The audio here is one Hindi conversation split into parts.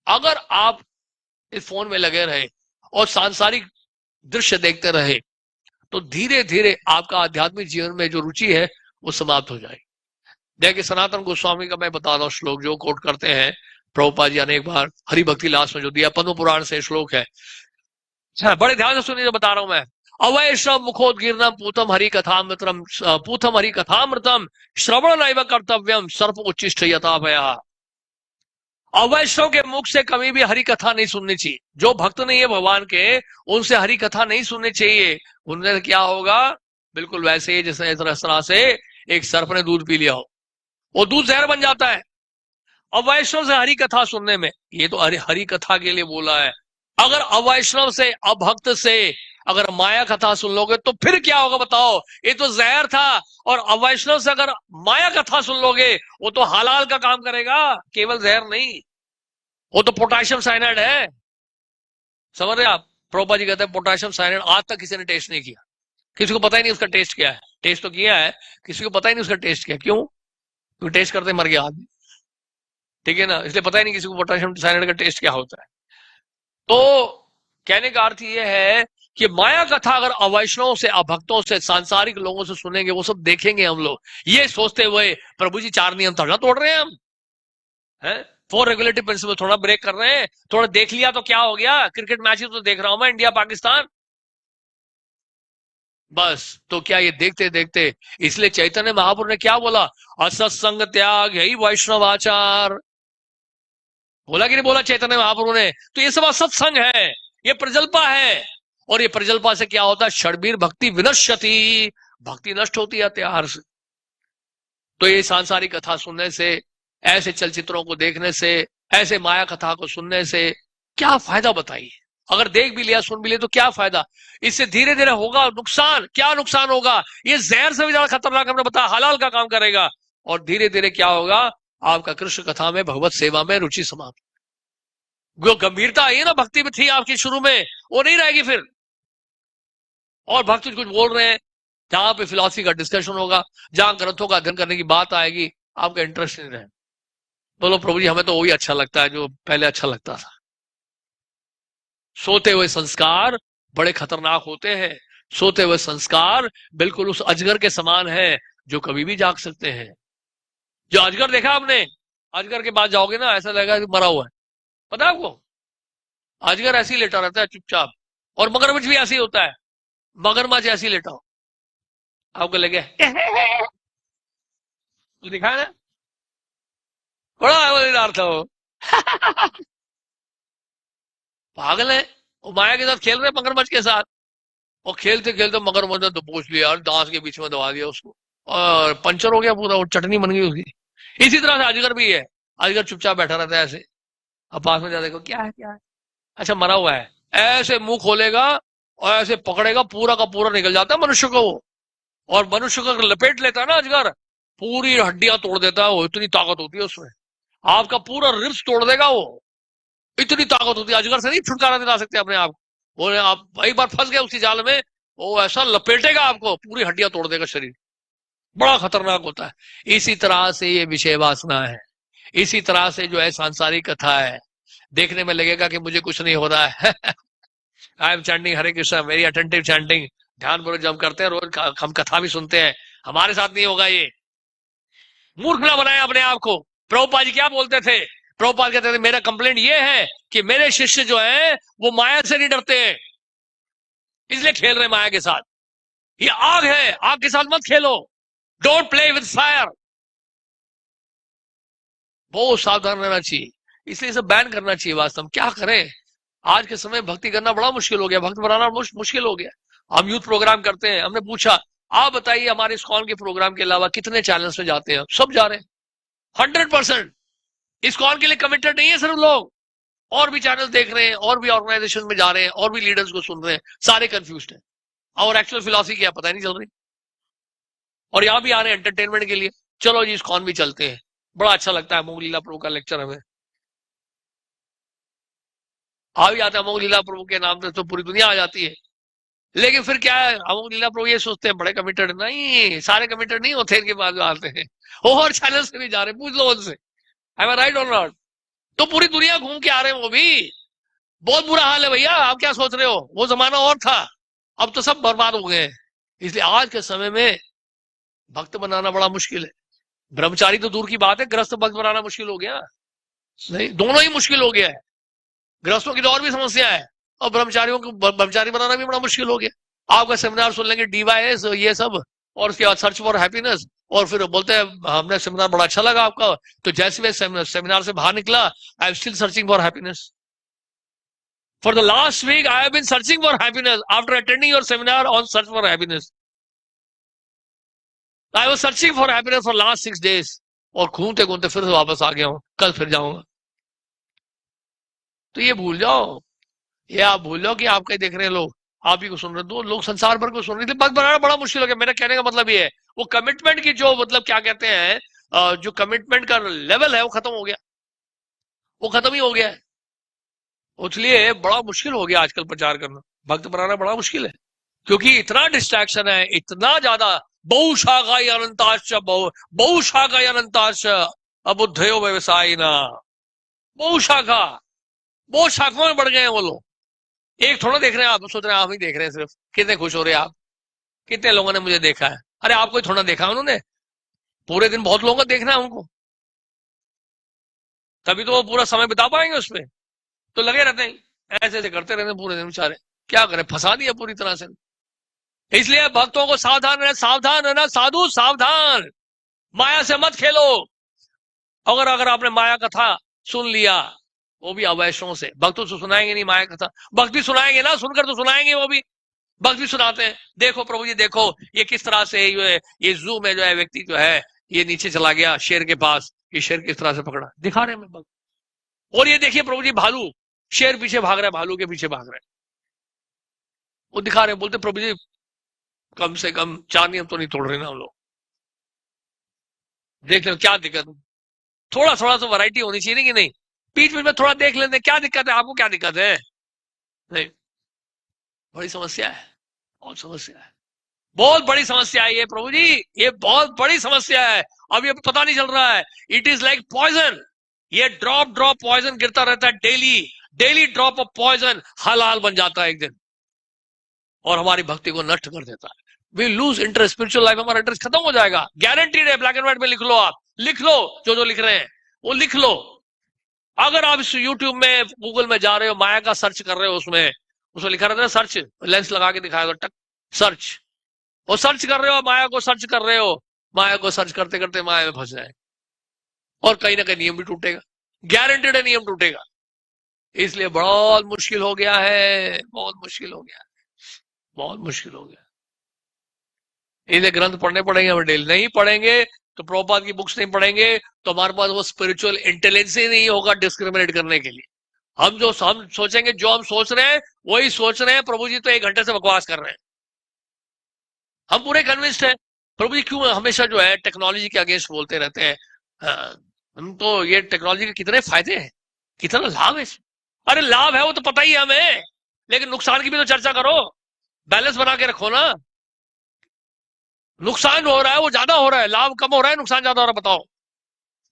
अगर आप इस फोन में लगे रहे और सांसारिक दृश्य देखते रहे तो धीरे धीरे आपका आध्यात्मिक जीवन में जो रुचि है वो समाप्त हो जाएगी। देखिए, सनातन गोस्वामी का मैं बता रहा हूँ श्लोक जो कोट करते हैं प्रभुपाद जी अनेक बार, हरि भक्ति लास्ट में जो दिया, पद्म पुराण से श्लोक है। अच्छा, बड़े ध्यान से सुनिए जो बता रहा हूं मैं। अवैश्रम मुखोदगीर्णम पूतम हरि कथामृतम, पूतम हरि कथामृतम श्रवण नैव कर्तव्यम सर्प उच्चिष्ट यथा भया। अवैष्णव के मुख से कभी भी हरि कथा नहीं सुननी चाहिए। जो भक्त नहीं है भगवान के, उनसे हरि कथा नहीं सुननी चाहिए। उनसे क्या होगा? बिल्कुल वैसे ही जैसे इस तरह से एक सर्प ने दूध पी लिया हो, वो दूध जहर बन जाता है। अवैष्णव से हरि कथा सुनने में, ये तो हरि कथा के लिए बोला है। अगर अवैष्णव से, अभक्त से अगर माया कथा सुन लोगे तो फिर क्या होगा बताओ? ये तो जहर था। और अवैष्णव से अगर माया कथा सुन लोगे, वो तो हलाल का काम करेगा, केवल जहर नहीं। वो तो पोटेशियम साइनाइड है। समझ रहे आप? प्रोपा जी कहते हैं पोटेशियम साइनाइड आज तक किसी ने टेस्ट नहीं किया। किसी को पता ही नहीं उसका टेस्ट क्या है। टेस्ट तो किया है, किसी को पता ही नहीं उसका टेस्ट क्या। क्यों? क्योंकि टेस्ट करते मर गया आदमी। ठीक है ना, इसलिए पता ही नहीं किसी को पोटेशियम साइनाइड का टेस्ट क्या होता है। तो कहने का अर्थ यह है कि माया कथा अगर अवैष्णव से, अभक्तों से, सांसारिक लोगों से सुनेंगे, वो सब देखेंगे हम लोग, ये सोचते हुए प्रभु जी 4 नियम थोड़ा तोड़ रहे हैं हम, हैं? 4 रेगुलेटरी प्रिंसिपल थोड़ा ब्रेक कर रहे हैं। थोड़ा देख लिया तो क्या हो गया? क्रिकेट मैच तो देख रहा हूं मैं, इंडिया पाकिस्तान। बस, तो क्या ये देखते देखते, इसलिए चैतन्य महाप्रभु ने क्या बोला? असत्संग त्याग यही वैष्णवाचार। बोला कि नहीं बोला चैतन्य महाप्रभु ने? तो ये सब असत्संग है, ये प्रजल्पा है। और ये प्रजल्पा से क्या होता है? षड्वीर भक्ति विनश्यति, भक्ति नष्ट होती है त्याग से। तो ये सांसारिक कथा सुनने से, ऐसे चलचित्रों को देखने से, ऐसे माया कथा को सुनने से क्या फायदा बताइए? अगर देख भी लिया, सुन भी लिया, तो क्या फायदा? इससे धीरे धीरे होगा नुकसान। क्या नुकसान होगा? ये जहर से भी ज्यादा खतरनाक, हमने बताया, हलाल का काम करेगा। और धीरे धीरे क्या होगा? आपका कृष्ण कथा में, भगवत सेवा में रुचि समाप्त। जो गंभीरता आई है ना भक्ति में थी आपकी शुरू में, वो नहीं रहेगी फिर। और भक्त कुछ बोल रहे हैं, जहां पे फिलॉसफी का डिस्कशन होगा, जहां ग्रंथों का अध्ययन करने की बात आएगी, आपका इंटरेस्ट नहीं रहे। बोलो प्रभु जी हमें तो वही अच्छा लगता है जो पहले अच्छा लगता था। सोते हुए संस्कार बड़े खतरनाक होते हैं। सोते हुए संस्कार बिल्कुल उस अजगर के समान है जो कभी भी जाग सकते हैं। जो अजगर देखा आपने, अजगर के पास जाओगे ना, ऐसा लगेगा कि मरा हुआ है। पता है आपको? अजगर ऐसे ही लेटा रहता है चुपचाप। और मगरमच्छ भी ऐसे ही होता है। मगरमच्छ ऐसे ही लेटा हो, आपको लगे दिखा है ना, बड़ा मजेदार था वो। पागल है। वो माया के साथ खेल रहे मगरमच्छ के साथ, और खेलते खेलते मगरमच्छ ने तो पूछ लिया और दांत के बीच में दबा दिया उसको, और पंचर हो गया पूरा, वो चटनी बन गई उसकी। इसी तरह से अजगर भी है। अजगर चुपचाप बैठा रहता है ऐसे। अब पास में जा देखो, क्या है क्या है? अच्छा, मरा हुआ है। ऐसे मुंह खोलेगा और ऐसे पकड़ेगा, पूरा का पूरा निकल जाता है मनुष्य को वो। और मनुष्य को अगर लपेट लेता है ना अजगर, पूरी हड्डियां तोड़ देता है वो, इतनी ताकत होती है उसमें। आपका पूरा रिब्स तोड़ देगा वो, इतनी ताकत होती है। अजगर से नहीं छुटकारा दिला सकते अपने आप। वो आप एक बार फंस गए उसी जाल में, वो ऐसा लपेटेगा आपको, पूरी हड्डियां तोड़ देगा शरीर। बड़ा खतरनाक होता है। इसी तरह से ये विषय वासना है। इसी तरह से जो है सांसारिक कथा है। देखने में लगेगा कि मुझे कुछ नहीं हो रहा है I am chanting Hare Krishna, very attentive chanting, ध्यान पूर्वक जब करते हैं, रोज हम कथा भी सुनते हैं। हमारे साथ नहीं होगा ये। मूर्ख ना बनाए अपने आप को। प्रभुपाद जी क्या बोलते थे? प्रभुपाद कहते थे मेरा कंप्लेंट ये है कि मेरे शिष्य जो है वो माया से नहीं डरते हैं, इसलिए खेल रहे माया के साथ। ये आग है, आग के साथ मत खेलो। Don't play with fire. बहुत सावधान रहना चाहिए। इसलिए इसे बैन करना चाहिए। वास्तव में क्या करें? आज के समय भक्ति करना बड़ा मुश्किल हो गया, भक्त बनाना मुश्किल हो गया। हम यूथ प्रोग्राम करते हैं, हमने पूछा आप बताइए हमारे इस्कॉन के प्रोग्राम के अलावा कितने चैनल्स में जाते हैं? सब जा रहे हैं। 100% इस्कॉन के लिए कमिटेड नहीं है सिर्फ लोग, और भी चैनल देख रहे हैं, और भी ऑर्गेनाइजेशन में जा रहे हैं, और भी लीडर्स को सुन रहे हैं। सारे कंफ्यूज हैं और एक्चुअल फिलॉसफी क्या पता नहीं चल रही। और यहाँ भी आ रहे हैं एंटरटेनमेंट के लिए। चलो जी इस्कॉन भी चलते हैं, बड़ा अच्छा लगता है अमोघ लीला प्रभु का लेक्चर हमें। आ भी आता है अमोघ लीला प्रभु के नाम से तो पूरी दुनिया आ जाती है। लेकिन फिर क्या है, हम लीला प्रभु ये सोचते हैं बड़े कमिटेड, नहीं सारे कमिटेड नहीं होते, इनके बाद आते हैं और चैनल से भी जा रहे हैं, पूछ लो उनसे, एम आई राइट और नॉट? तो पूरी दुनिया घूम के आ रहे हैं वो भी। बहुत बुरा हाल है भैया, आप क्या सोच रहे हो, वो जमाना और था, अब तो सब बर्बाद हो गए हैं। इसलिए आज के समय में भक्त बनाना बड़ा मुश्किल है। ब्रह्मचारी तो दूर की बात है, ग्रस्त भक्त बनाना मुश्किल हो गया। नहीं, दोनों ही मुश्किल हो गया है। गृहस्थों की तो और भी समस्या है, और ब्रह्मचारियों को ब्रह्मचारी बनाना भी बड़ा मुश्किल हो गया। आपका सेमिनार सुन लेंगे, डीवाईएस ये सब, और उसके बाद सर्च फॉर हैप्पीनेस, और फिर बोलते हैं हमने सेमिनार बड़ा अच्छा लगा आपका, तो जैसे मैं सेमिनार से बाहर निकला, I am still searching for happiness. For the last week I have been searching for happiness after attending your seminar on search for happiness. I was searching for happiness for last 6 days, और घूमते घूमते फिर से वापस आ गया हूं, कल फिर जाऊंगा। तो ये भूल जाओ, ये आप भूल जाओ कि आपके देख रहे हैं लोग, आप ही को सुन रहे, दो लोग संसार भर को सुन रहे थे। बस बनाना बड़ा मुश्किल हो गया। मेरा कहने का मतलब ये है, वो कमिटमेंट की जो मतलब क्या कहते हैं, जो कमिटमेंट का लेवल है वो खत्म हो गया, वो खत्म ही हो गया है। इसलिए बड़ा मुश्किल हो गया आजकल प्रचार करना, भक्त बनाना बड़ा मुश्किल है, क्योंकि इतना डिस्ट्रैक्शन है, इतना ज्यादा। बहुशाखाई अनंताश्च बहुशाखाई अनंताश्च अबुद्धयो व्यवसायी ना। बहुशाखा, बहुत शाखाओं में बढ़ गए हैं वो लोग। एक थोड़ा देख रहे हैं आप, सोच रहे हैं आप ही देख रहे हैं सिर्फ, कितने खुश हो रहे हैं आप, कितने लोगों ने मुझे देखा है। अरे आपको ही थोड़ा देखा उन्होंने, पूरे दिन बहुत लोगों को देखना है उनको, तभी तो वो पूरा समय बिता पाएंगे उसमें। तो लगे रहते हैं, ऐसे ऐसे करते रहते हैं पूरे दिन बेचारे, क्या करें, फंसा दिया पूरी तरह से। इसलिए भक्तों को सावधान रहना, सावधान रहना साधु, सावधान, माया से मत खेलो। अगर अगर आपने माया कथा सुन लिया, वो भी अवैष्णव से, भक्त तो सुनाएंगे नहीं माया कथा, भक्त भी सुनाएंगे ना, सुनकर तो सुनाएंगे वो भी, भक्त भी सुनाते हैं, देखो प्रभु जी देखो, ये किस तरह से ये जू में जो है व्यक्ति जो है, ये नीचे चला गया शेर के पास, ये शेर किस तरह से पकड़ा, दिखा रहे हैं भक्त। और ये देखिए प्रभु जी भालू, शेर पीछे भाग रहा है, भालू के पीछे भाग रहा है, वो दिखा रहे हैं। बोलते प्रभु जी कम से कम 4 नियम तो नहीं तोड़ रहे ना हम लोग, देख लो क्या दिक्कत है। थोड़ा थोड़ा तो वैरायटी होनी चाहिए कि नहीं, बीच बीच में थोड़ा देख लेते हैं, क्या दिक्कत है आपको, क्या दिक्कत है? नहीं, बड़ी समस्या है, बहुत समस्या है, बहुत बड़ी समस्या है ये प्रभु जी, ये बहुत बड़ी समस्या है। अब ये पता नहीं चल रहा है, इट इज लाइक पॉइजन, ये ड्रॉप ड्रॉप पॉइजन गिरता रहता है, daily daily drop of poison हलाल बन जाता है एक दिन, और हमारी भक्ति को नष्ट कर देता है। We lose interest, spiritual life हमारा इंटरेस्ट खत्म हो जाएगा, गारंटीड है। ब्लैक एंड व्हाइट में लिख लो, आप लिख लो, जो लिख रहे हैं वो लिख लो। अगर आप इस यूट्यूब में गूगल में जा रहे हो, माया का सर्च कर रहे हो, उसमें उसमें लिखा रहता है सर्च, लेंस लगा के दिखाया तो टक सर्च, वो सर्च कर रहे हो, माया को सर्च कर रहे हो, माया को सर्च करते करते माया में फंस जाए, और कहीं ना कहीं नियम भी टूटेगा, गारंटेड है नियम टूटेगा। इसलिए बहुत मुश्किल हो गया है, बहुत मुश्किल हो गया, बहुत मुश्किल हो गया। इन्हें ग्रंथ पढ़ने पड़ेंगे, हमें डेली नहीं पढ़ेंगे तो, प्रभुपाद की बुक्स नहीं पढ़ेंगे तो हमारे पास वो स्पिरिचुअल इंटेलिजेंस ही नहीं होगा डिस्क्रिमिनेट करने के लिए। हम सोचेंगे, जो हम सोच रहे हैं वही सोच रहे हैं, प्रभु जी तो 1 घंटे से बकवास कर रहे हैं, हम पूरे कन्विंस्ड हैं। प्रभु जी क्यों हमेशा जो है टेक्नोलॉजी के अगेंस्ट बोलते रहते हैं? हम तो ये टेक्नोलॉजी के कितने फायदे हैं, कितना लाभ है। अरे लाभ है वो तो पता ही है हमें, लेकिन नुकसान की भी तो चर्चा करो, बैलेंस बना के रखो ना। नुकसान हो रहा है वो ज्यादा हो रहा है, लाभ कम हो रहा है, नुकसान ज्यादा हो रहा है, बताओ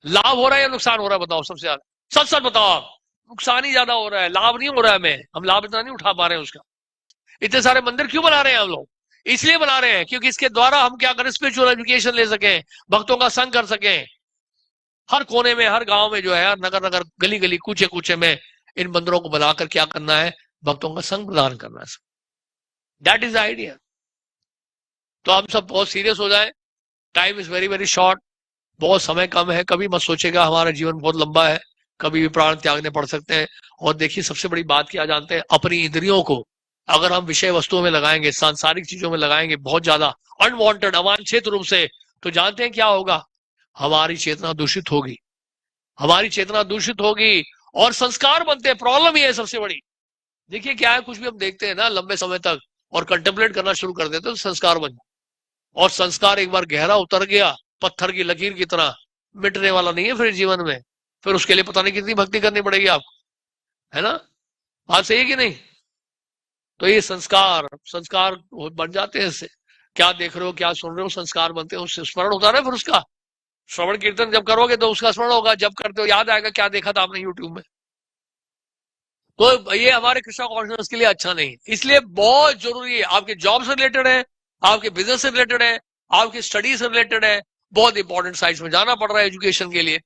लाभ हो रहा है या नुकसान हो रहा है, बताओ सबसे ज्यादा, सच सच बताओ आप। नुकसान ही ज्यादा हो रहा है, लाभ नहीं हो रहा है हमें, हम लाभ इतना नहीं उठा पा रहे हैं उसका। इतने सारे मंदिर क्यों बना रहे हैं हम लोग? इसलिए बना रहे हैं क्योंकि इसके द्वारा हम क्या करें, स्पिरिचुअल एजुकेशन ले सकें, भक्तों का संग कर सकें। हर कोने में, हर गांव में जो है, हर नगर नगर, गली गली, कूचे कूचे में इन मंदिरों को बनाकर क्या करना है, भक्तों का संग प्रदान करना है। That is the idea. तो हम सब बहुत सीरियस हो जाए, time is very very short, बहुत समय कम है। कभी मत सोचेगा हमारा जीवन बहुत लंबा है, कभी भी प्राण त्यागने पड़ सकते हैं। और देखिए सबसे बड़ी बात क्या जानते हैं, अपनी इंद्रियों को अगर हम विषय वस्तुओं में लगाएंगे, सांसारिक चीजों में लगाएंगे बहुत ज्यादा अनवांटेड, अवांछित रूप से, तो जानते हैं क्या होगा, हमारी चेतना दूषित होगी, हमारी चेतना दूषित होगी, और संस्कार बनते हैं। प्रॉब्लम ये है सबसे बड़ी, देखिए क्या है, कुछ भी हम देखते हैं ना लंबे समय तक और कंटेम्पलेट करना शुरू कर देते हैं तो संस्कार बन जाए, और संस्कार एक बार गहरा उतर गया, पत्थर की लकीर की तरह, मिटने वाला नहीं है फिर जीवन में। फिर उसके लिए पता नहीं कितनी भक्ति करनी पड़ेगी आपको, है ना? बात सही है कि नहीं? तो ये संस्कार संस्कार बन जाते हैं इससे। क्या देख रहे हो, क्या सुन रहे हो, संस्कार बनते हैं, उससे स्मरण होता है ना। फिर उसका श्रवण कीर्तन जब करोगे तो उसका स्मरण होगा, जब करते हो याद आएगा क्या देखा था आपने यूट्यूब में। तो ये हमारे कृष्णा कॉन्शियस के लिए अच्छा नहीं, इसलिए बहुत जरूरी है। आपके जॉब से रिलेटेड है, आपके बिजनेस से रिलेटेड है, आपकी स्टडी से रिलेटेड है, बहुत इंपॉर्टेंट साइट्स में जाना पड़ रहा है एजुकेशन के लिए,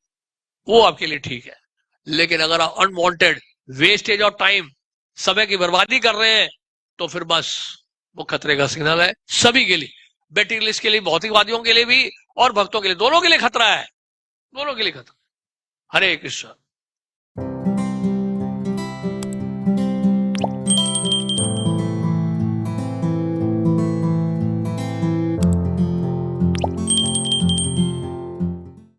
वो आपके लिए ठीक है। लेकिन अगर आप अनवांटेड वेस्टेज ऑफ टाइम, समय की बर्बादी कर रहे हैं, तो फिर बस वो खतरे का सिग्नल है सभी के लिए, बेटिंग लिस्ट के लिए, भौतिकवादियों के लिए भी और भक्तों के लिए, दोनों के लिए खतरा है, दोनों के लिए खतरा। हरे कृष्ण।